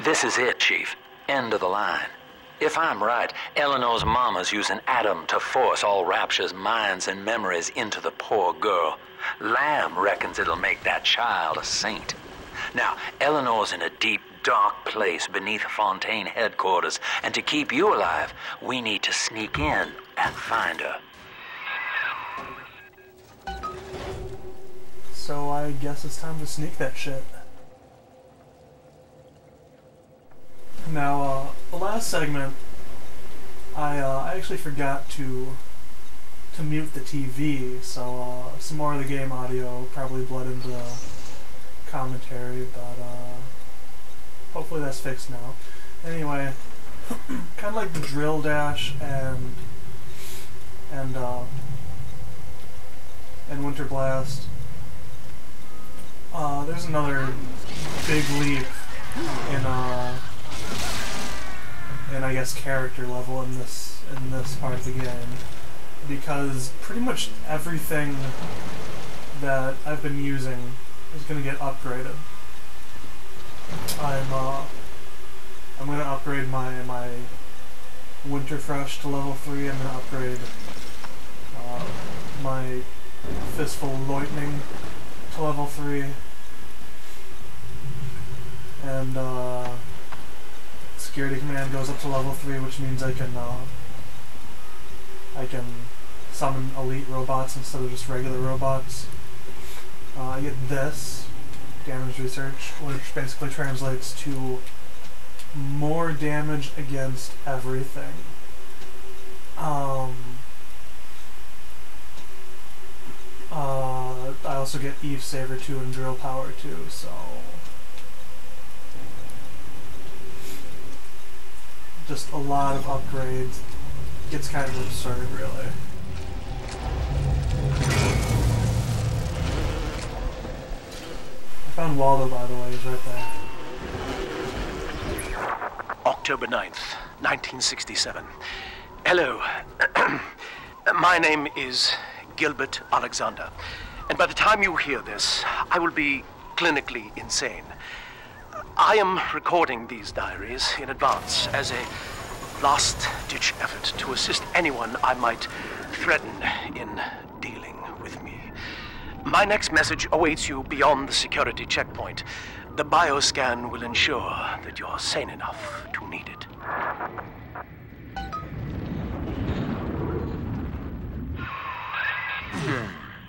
This is it, Chief. End of the line. If I'm right, Eleanor's mama's using Adam to force all Rapture's minds and memories into the poor girl. Lamb reckons it'll make that child a saint. Now, Eleanor's in a deep, dark place beneath Fontaine headquarters, and to keep you alive, we need to sneak in and find her. So I guess it's time to sneak that shit. Now, the last segment, I actually forgot to mute the TV, so some more of the game audio probably bled into commentary, but hopefully that's fixed now. Anyway, kind of like the Drill Dash and Winter Blast. There's another big leap in I guess character level in this part of the game, because pretty much everything that I've been using is going to get upgraded. I'm going to upgrade my Winterfresh to level 3. I'm going to upgrade my Fistful Lightning to level 3. And Security Command goes up to level 3, which means I can summon elite robots instead of just regular robots. I get this, Damage Research, which basically translates to more damage against everything. I also get Eve Saver 2 and Drill Power 2, so just a lot of upgrades. Gets kind of absurd, really. I found Waldo, by the way, he's right there. October 9th, 1967. Hello. My name is Gilbert Alexander, and by the time you hear this, I will be clinically insane. I am recording these diaries in advance as a last-ditch effort to assist anyone I might threaten in dealing with me. My next message awaits you beyond the security checkpoint. The bioscan will ensure that you're sane enough to need it.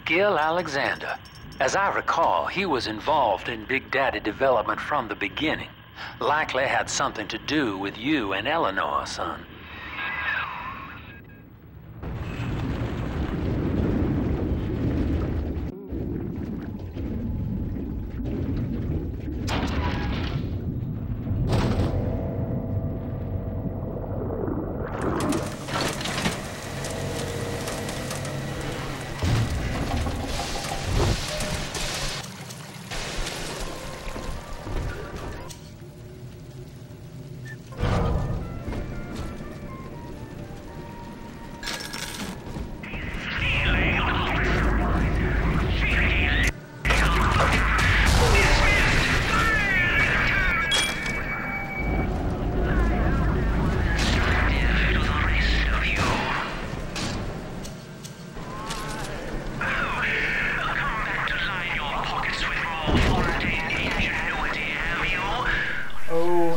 Gil Alexander. As I recall, he was involved in Big Daddy development from the beginning. Likely had something to do with you and Eleanor, son.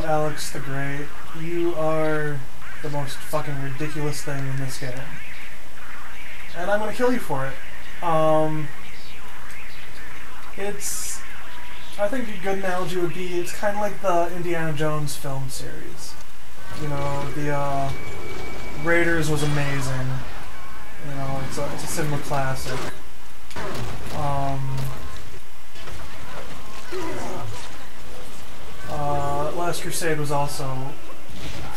Alex the Great, you are the most fucking ridiculous thing in this game. And I'm gonna kill you for it. I think a good analogy would be, it's kind of like the Indiana Jones film series. You know, the Raiders was amazing. You know, it's a cinema classic. Last Crusade was also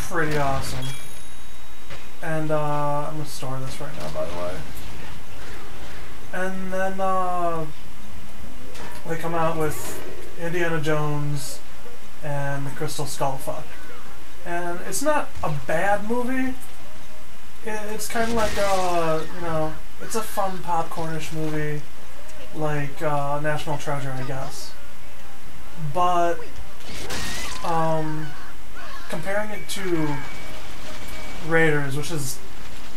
pretty awesome. And I'm gonna store this right now, by the way. And then they come out with Indiana Jones and the Crystal Skullfuck. And it's not a bad movie. It's kind of like you know, it's a fun popcornish movie, like National Treasure, I guess. But comparing it to Raiders, which is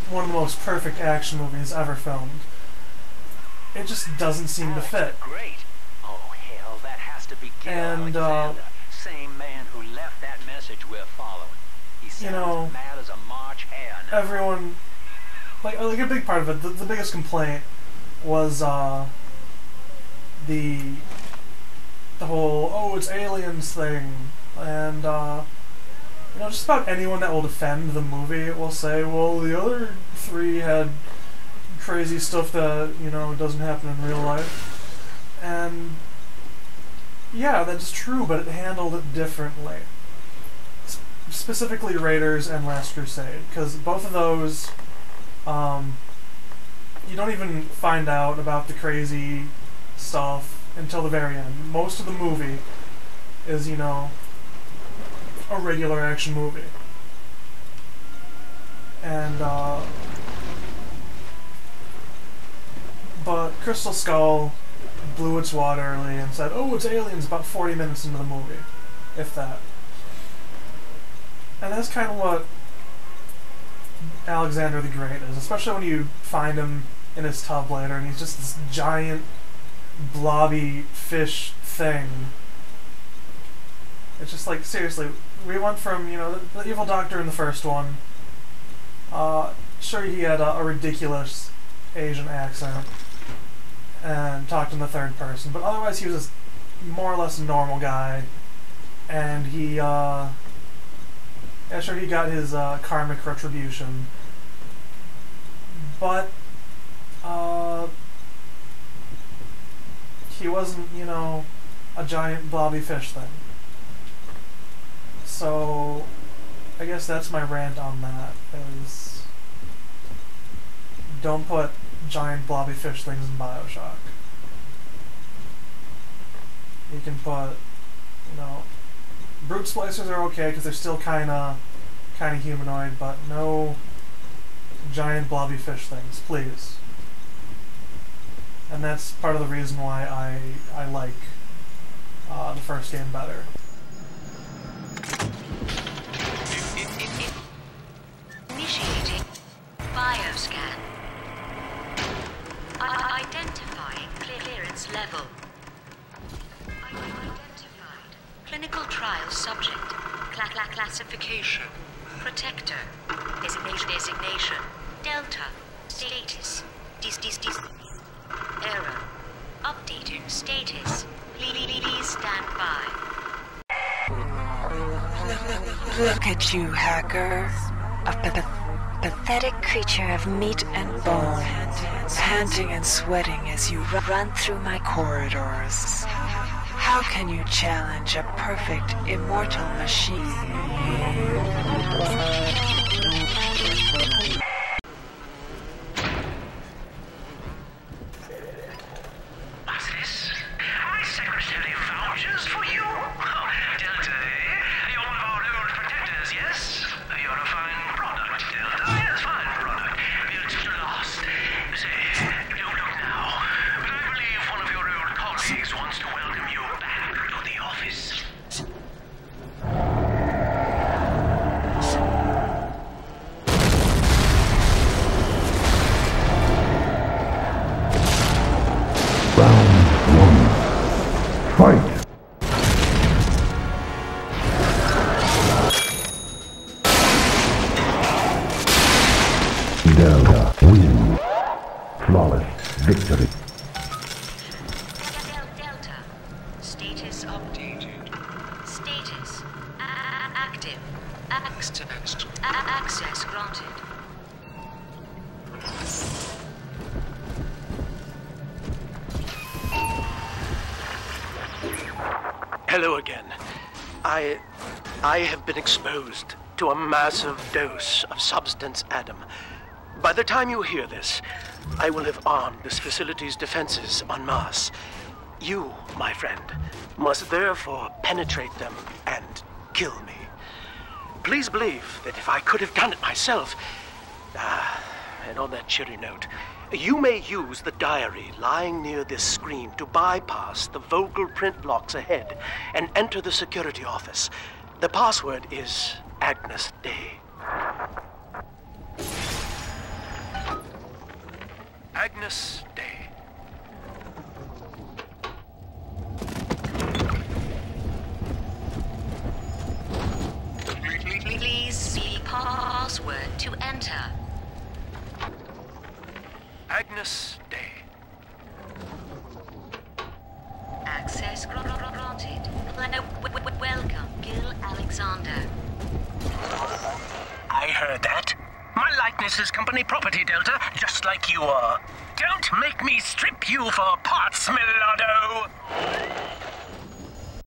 one of the most perfect action movies ever filmed, it just doesn't seem to fit. Great. Oh hell, that has to be Gil Alexander, same man who left that message we're following. He sounds mad as a March hare now. Everyone, like a big part of it, the biggest complaint was the whole it's aliens thing, and just about anyone that will defend the movie will say, well, the other three had crazy stuff that, doesn't happen in real life. And yeah, that's true, but it handled it differently. Specifically Raiders and Last Crusade, because both of those, you don't even find out about the crazy stuff until the very end. Most of the movie is, a regular action movie. And, but Crystal Skull blew its wad early and said, it's aliens about 40 minutes into the movie, if that. And that's kind of what Alexander the Great is, especially when you find him in his tub later, and he's just this giant, blobby fish thing. It's just like, seriously, we went from, the evil doctor in the first one. Sure, he had a ridiculous Asian accent and talked in the third person, but otherwise he was a more or less normal guy, and he, sure, he got his karmic retribution, but he wasn't, a giant blobby fish thing. So, I guess that's my rant on that, is don't put giant blobby fish things in BioShock. You can put, brute splicers are okay because they're still kind of humanoid, but no giant blobby fish things, please. And that's part of the reason why I like the first game better. Initiating bioscan. Identifying clearance level. Identified. Clinical trial subject. Classification. Protector. Designation. Delta. Status. Error. Updating status. Please stand by. Look at you, hacker. A pathetic creature of meat and bone, panting and sweating as you run through my corridors. How can you challenge a perfect, immortal machine? What's this? My secretary vouchers for you? Delta, eh? You're one of our old protectors, yes? You're a fine product, Delta. Yes, fine product. Built to last. Say, don't look now, but I believe one of your old colleagues wants to welcome you back to the office. Fight! Delta win. Flawless victory. Delta. Status updated. Status. Active. Access granted. Hello again. I have been exposed to a massive dose of substance Adam. By the time you hear this, I will have armed this facility's defenses en masse. You, my friend, must therefore penetrate them and kill me. Please believe that if I could have done it myself... and on that cheery note, You may use the diary lying near this screen to bypass the Vogel print locks ahead and enter the security office. The password is Agnes Day. Agnes Day. Please see password to enter. Agnes Day. Access granted. Welcome, Gil Alexander. I heard that. My likeness is company property, Delta, just like you are. Don't make me strip you for parts, Millardo!